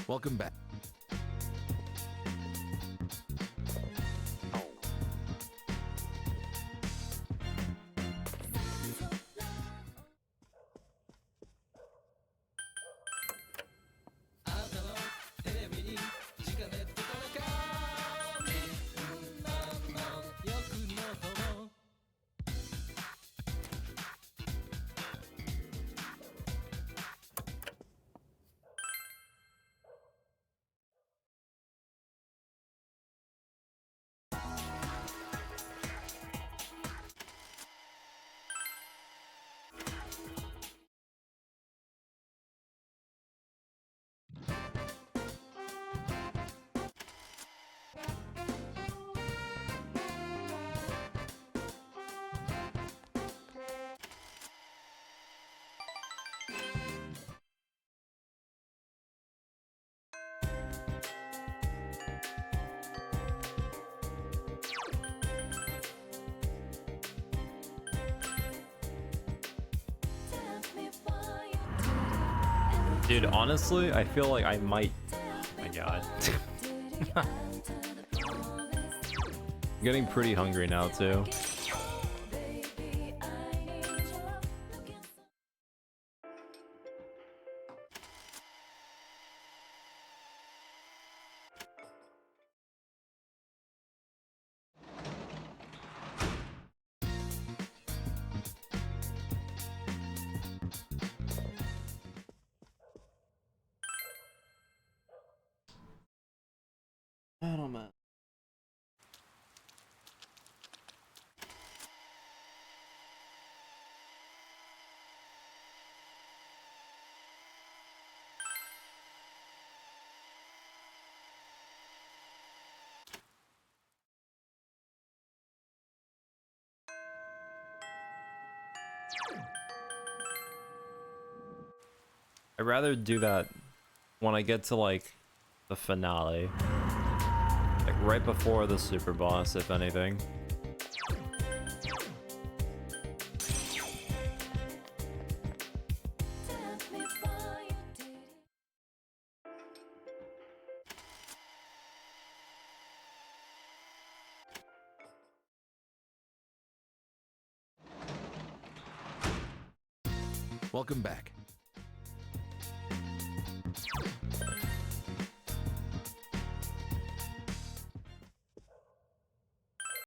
Welcome back. Dude, honestly, I feel like I might... Oh my god. I'm getting pretty hungry now, too. I don't know. I'd rather do that when I get to, like, the finale. Like, right before the super boss, if anything. Welcome back.